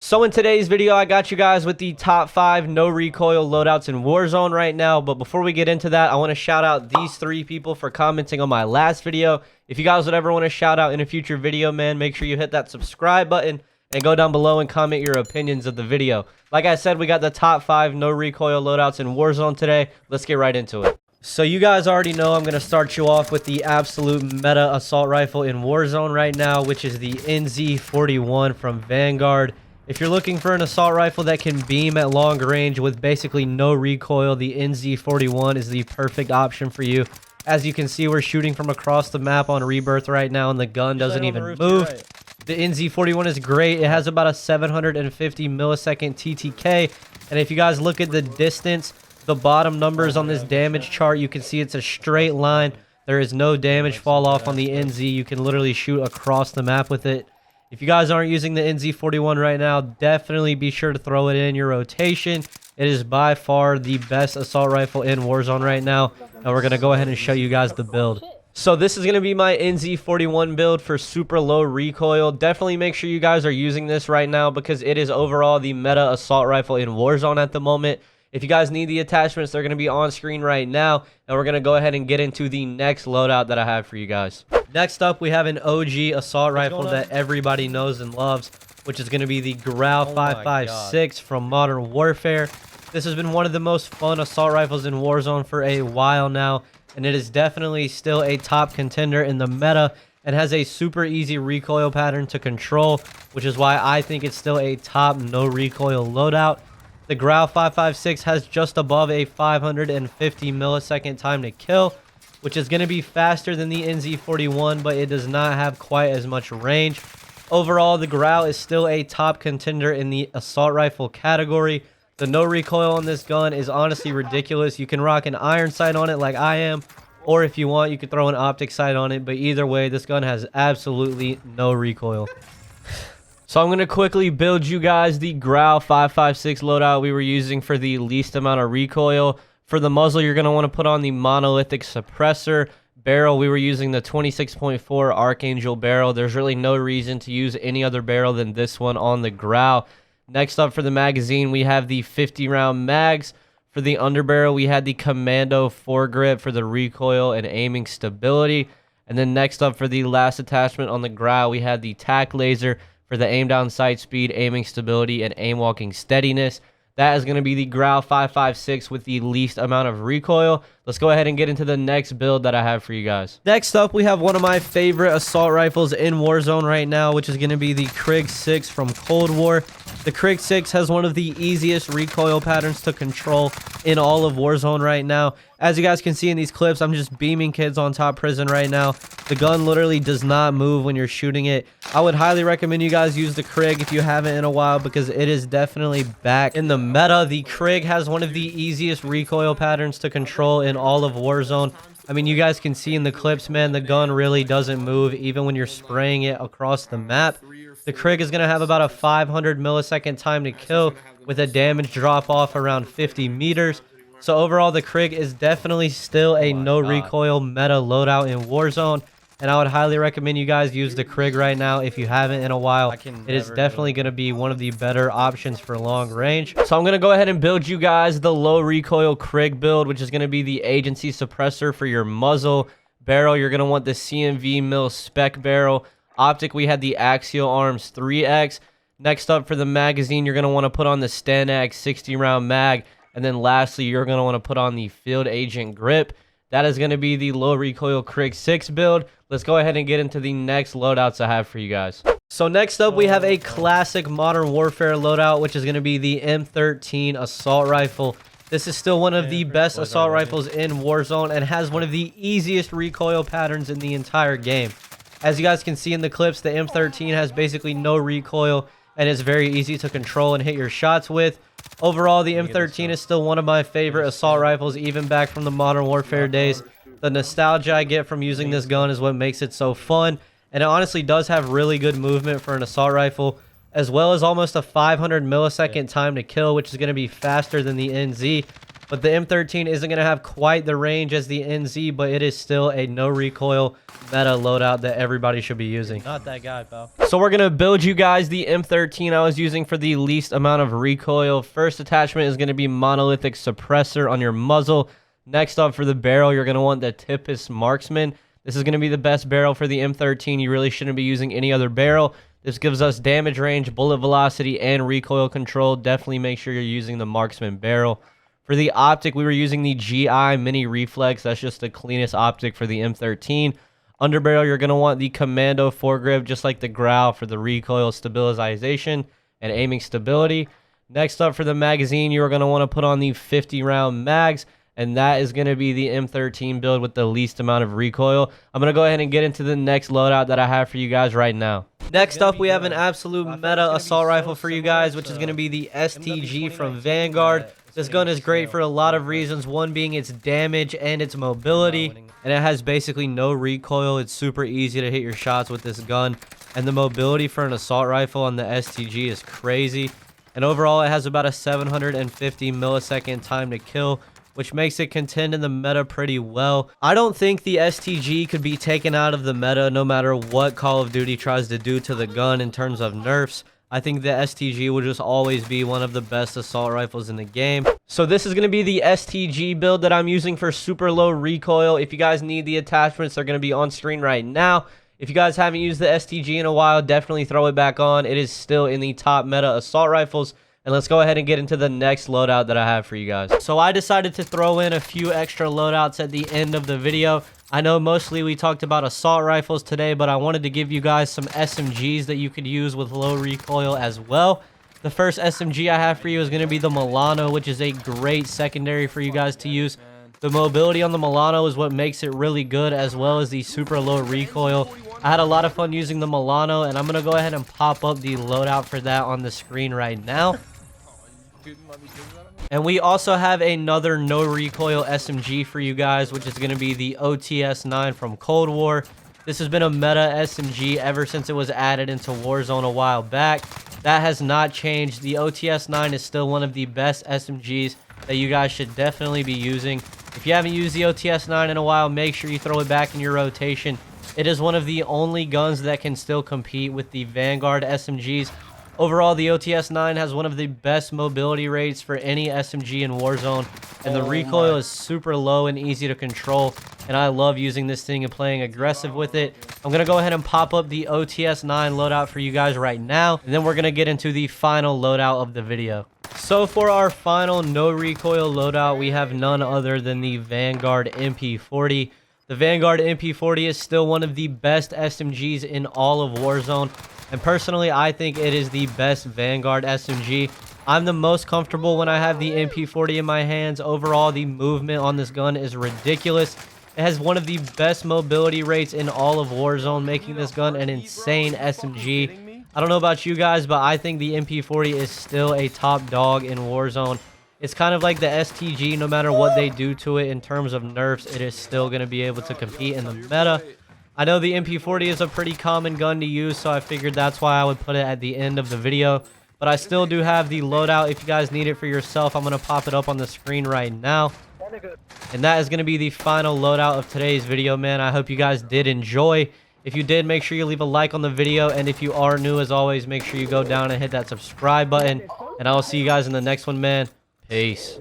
So in today's video, I got you guys with the top 5 no recoil loadouts in Warzone right now. But before we get into that, I want to shout out these 3 people for commenting on my last video. If you guys would ever want to shout out in a future video, man, make sure you hit that subscribe button and go down below and comment your opinions of the video. Like I said, we got the top 5 no recoil loadouts in Warzone today. Let's get right into it. So you guys already know I'm going to start you off with the absolute meta assault rifle in Warzone right now, which is the NZ41 from Vanguard. If you're looking for an assault rifle that can beam at long range with basically no recoil, the NZ41 is the perfect option for you. As you can see, we're shooting from across the map on Rebirth right now, and the gun doesn't even move. The NZ41 is great. It has about a 750 millisecond TTK, and if you guys look at the distance, the bottom numbers on this damage chart, you can see it's a straight line. There is no damage fall off on the NZ. You can literally shoot across the map with it. If you guys aren't using the NZ41 right now, definitely be sure to throw it in your rotation. It is by far the best assault rifle in Warzone right now, and we're going to go ahead and show you guys the build. So this is going to be my NZ41 build for super low recoil. Definitely make sure you guys are using this right now because it is overall the meta assault rifle in Warzone at the moment. If you guys need the attachments, they're going to be on screen right now, and we're going to go ahead and get into the next loadout that I have for you guys. Next up, we have an OG assault rifle that everybody knows and loves, which is going to be the Grau 556 from Modern Warfare. This has been one of the most fun assault rifles in Warzone for a while now, and it is definitely still a top contender in the meta and has a super easy recoil pattern to control, which is why I think it's still a top no recoil loadout. The Grau 556 has just above a 550 millisecond time to kill, which is going to be faster than the NZ41, but it does not have quite as much range. Overall, the Grau is still a top contender in the assault rifle category. The no recoil on this gun is honestly ridiculous. You can rock an iron sight on it like I am, or if you want, you could throw an optic sight on it, but either way, this gun has absolutely no recoil. So I'm going to quickly build you guys the Grau 556 loadout we were using for the least amount of recoil. For the muzzle, you're going to want to put on the monolithic suppressor. Barrel, we were using the 26.4 Archangel barrel. There's really no reason to use any other barrel than this one on the Grau. Next up for the magazine, we have the 50 round mags. For the underbarrel, we had the Commando foregrip for the recoil and aiming stability. And then next up for the last attachment on the Grau, we had the tac laser for the aim down sight speed, aiming stability, and aim walking steadiness. That is going to be the Grau 556 with the least amount of recoil. Let's go ahead and get into the next build that I have for you guys. Next up, we have one of my favorite assault rifles in Warzone right now, which is going to be the Krig 6 from Cold War. The Krig 6 has one of the easiest recoil patterns to control in all of Warzone right now. As you guys can see in these clips, I'm just beaming kids on top prison right now. The gun literally does not move when you're shooting it. I would highly recommend you guys use the Krig if you haven't in a while because it is definitely back in the meta. The Krig has one of the easiest recoil patterns to control in all of Warzone. I mean, you guys can see in the clips, man, the gun really doesn't move even when you're spraying it across the map. The Krig is going to have about a 500 millisecond time to kill with a damage drop off around 50 meters. So overall, the Krig is definitely still a no recoil meta loadout in Warzone. And I would highly recommend you guys use the Krig right now if you haven't in a while. It is definitely going to be one of the better options for long range. So I'm going to go ahead and build you guys the low recoil Krig build, which is going to be the agency suppressor for your muzzle. Barrel, you're going to want the CMV mil spec barrel. Optic, we had the Axial Arms 3X. Next up for the magazine, you're going to want to put on the Stenag 60 round mag. And then lastly, you're going to want to put on the Field Agent grip. That is going to be the low recoil Krig 6 build. Let's go ahead and get into the next loadouts I have for you guys. So next up, we have a classic Modern Warfare loadout, which is going to be the M13 assault rifle. This is still one of the best assault rifles in Warzone and has one of the easiest recoil patterns in the entire game. As you guys can see in the clips, the M13 has basically no recoil and is very easy to control and hit your shots with. Overall, the M13 is still one of my favorite assault rifles, even back from the Modern Warfare days. The nostalgia I get from using this gun is what makes it so fun, and it honestly does have really good movement for an assault rifle, as well as almost a 500 millisecond time to kill, which is going to be faster than the NZ. But the M13 isn't going to have quite the range as the NZ, but it is still a no recoil meta loadout that everybody should be using. Not that guy, pal. So we're going to build you guys the M13 I was using for the least amount of recoil. First attachment is going to be monolithic suppressor on your muzzle. Next up for the barrel, you're going to want the Tipis Marksman. This is going to be the best barrel for the M13. You really shouldn't be using any other barrel. This gives us damage range, bullet velocity, and recoil control. Definitely make sure you're using the Marksman barrel. For the optic, we were using the GI Mini Reflex. That's just the cleanest optic for the M13. Underbarrel, you're going to want the Commando foregrip, just like the Growl, for the recoil stabilization and aiming stability. Next up for the magazine, you are going to want to put on the 50-round mags, and that is going to be the M13 build with the least amount of recoil. I'm going to go ahead and get into the next loadout that I have for you guys right now. Next up, we have an absolute meta assault rifle for you guys, which is going to be the STG from Vanguard. This gun is great for a lot of reasons, one being its damage and its mobility, and it has basically no recoil. It's super easy to hit your shots with this gun, and the mobility for an assault rifle on the STG is crazy. And overall, it has about a 750 millisecond time to kill, which makes it contend in the meta pretty well. I don't think the STG could be taken out of the meta no matter what Call of Duty tries to do to the gun in terms of nerfs. I think the STG will just always be one of the best assault rifles in the game. So this is going to be the STG build that I'm using for super low recoil. If you guys need the attachments, they're going to be on screen right now. If you guys haven't used the STG in a while, definitely throw it back on. It is still in the top meta assault rifles. And let's go ahead and get into the next loadout that I have for you guys. So I decided to throw in a few extra loadouts at the end of the video. I know mostly we talked about assault rifles today, but I wanted to give you guys some SMGs that you could use with low recoil as well. The first SMG I have for you is going to be the Milano, which is a great secondary for you guys to use. The mobility on the Milano is what makes it really good, as well as the super low recoil. I had a lot of fun using the Milano, and I'm going to go ahead and pop up the loadout for that on the screen right now. And we also have another no recoil SMG for you guys, which is going to be the OTS-9 from Cold War. This has been a meta SMG ever since it was added into Warzone a while back. That has not changed. The OTS-9 is still one of the best SMGs that you guys should definitely be using. If you haven't used the OTS-9 in a while, make sure you throw it back in your rotation. It is one of the only guns that can still compete with the Vanguard SMGs. Overall, the OTS-9 has one of the best mobility rates for any SMG in Warzone, and the recoil is super low and easy to control, and I love using this thing and playing aggressive with it. I'm going to go ahead and pop up the OTS-9 loadout for you guys right now, and then we're going to get into the final loadout of the video. So for our final no recoil loadout, we have none other than the Vanguard MP40. The Vanguard MP40 is still one of the best SMGs in all of Warzone. And personally, I think it is the best Vanguard SMG. I'm the most comfortable when I have the MP40 in my hands. Overall, the movement on this gun is ridiculous. It has one of the best mobility rates in all of Warzone, making this gun an insane SMG. I don't know about you guys, but I think the MP40 is still a top dog in Warzone. It's kind of like the STG. No matter what they do to it in terms of nerfs, it is still going to be able to compete in the meta. I know the MP40 is a pretty common gun to use, so I figured that's why I would put it at the end of the video. But I still do have the loadout. If you guys need it for yourself, I'm going to pop it up on the screen right now. And that is going to be the final loadout of today's video, man. I hope you guys did enjoy. If you did, make sure you leave a like on the video. And if you are new, as always, make sure you go down and hit that subscribe button. And I will see you guys in the next one, man. Peace.